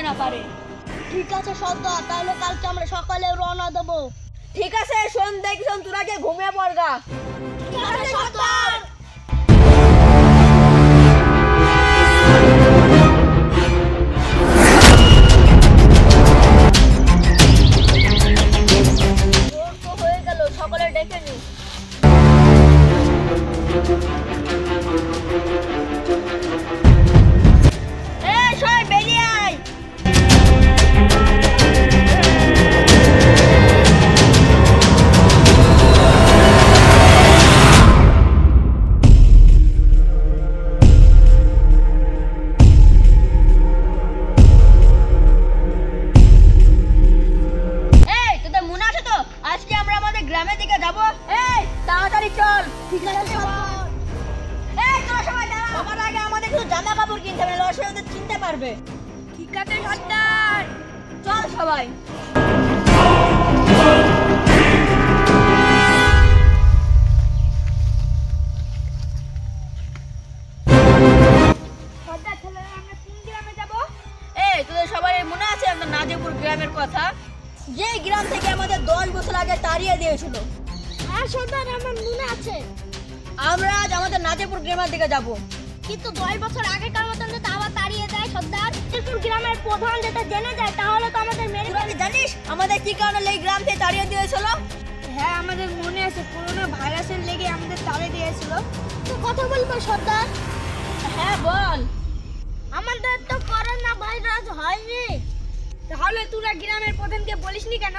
না পারে। ঠিক আছে সর্দার, তাহলে কালকে আমরা সকালে রওনা দেবো। ঠিক আছে, শোন দেখছন তোরা কে ঘুমিয়ে পড়গা। ঠিক আছে সর্দার। হয়ে গেল, সকালে ডেকে নি। বেরিয়ে আয়। গ্রামের দিকে যাবো। এই তাড়াতাড়ি চল। ঠিক আছে সর্দার। এই তোরা সবাই দাঁড়া, সবার আগে আমাদের কিছু জামা কাপড় কিনতে হবে, লসে ওদের চিনতে পারবে। ঠিক আছে সর্দার। চল সবাই। সর্দার তাহলে আমরা কোন গ্রামে যাব? এই তোদের সবার মনে আছে আমরা নাজিপুর গ্রামের কথা, যে গ্রাম থেকে আমাদের 10 বছর আগে তাড়িয়ে দিয়েছিল? হ্যাঁ সর্দার, আমার মনে আছে। আমরা আজ আমাদের নাজিপুর গ্রামের দিকে যাব। কিন্তু 10 বছর আগেকার মতন যদি আবার তাড়িয়ে দেয় সর্দার, নাজিপুর গ্রামের প্রধান যেটা জেনে যায় তাহলে তো আমাদের মেরে ফেলবে। জানিস আমাদের কি কারণে এই গ্রাম থেকে তাড়িয়ে দিয়েছিল? হ্যাঁ আমাদের মনে আছে, করোনা ভাইরাসের লেগে আমাদের তাড়িয়ে দিয়েছিল। তো কথা বলবো সর্দার? হ্যাঁ বল। আমাদের তো করোনা ভাইরাস হয়নি। তাহলে তোরা গ্রামের প্রধানকে বলিসনি কেন?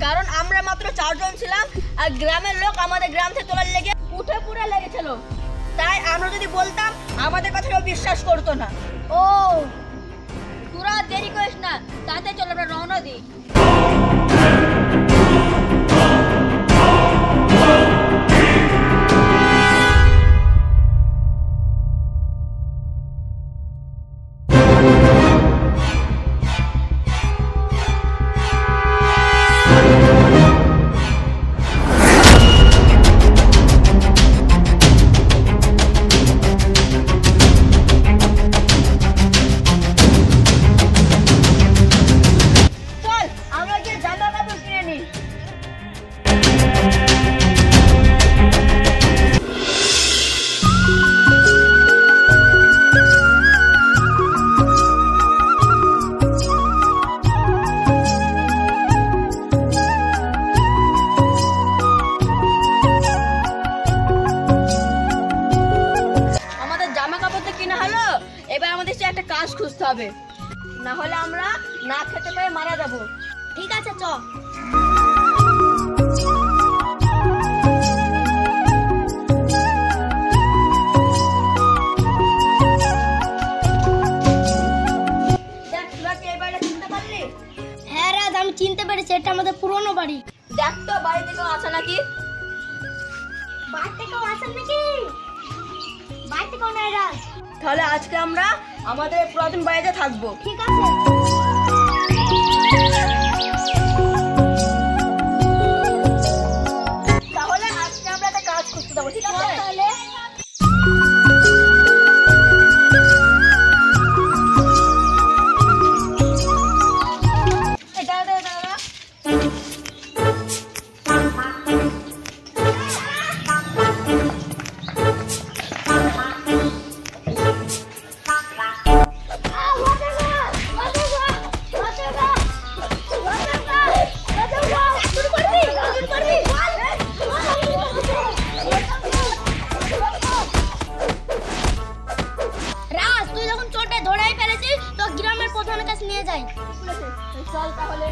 কারণ আমরা মাত্র 4 জন ছিলাম আর গ্রামের লোক আমাদের গ্রাম থেকে তোলার লেগে উঠে পুরো লেগেছিল, তাই আমরা যদি বলতাম আমাদের কথা কেউ বিশ্বাস করতো না। ও, তোরা দেরি করিস না, তাতে চল আমরা রওনা দিই। এবার আমাদের একটা কাজ খুঁজতে হবে, না হলে আমরা না খেতে পেয়ে মারা যাব। ঠিক আছে চ। হ্যাঁ রাজ, আমি চিনতে পেরেছি, এটা আমাদের পুরনো বাড়ি। দেখ তো বাড়ি থেকেও আসে নাকি? বাড়ি থেকেও আসেন নাকি? বাড়ি থেকেও নাই রাজ। তাহলে আজকে আমরা আমাদের পুরাতন বাড়িতে থাকবো। ঠিক আছে। তাহলে আজকে আমরা একটা কাজ করতে যাবো, ঠিক আছে? তাহলে নিয়ে যাই। চল তাহলে।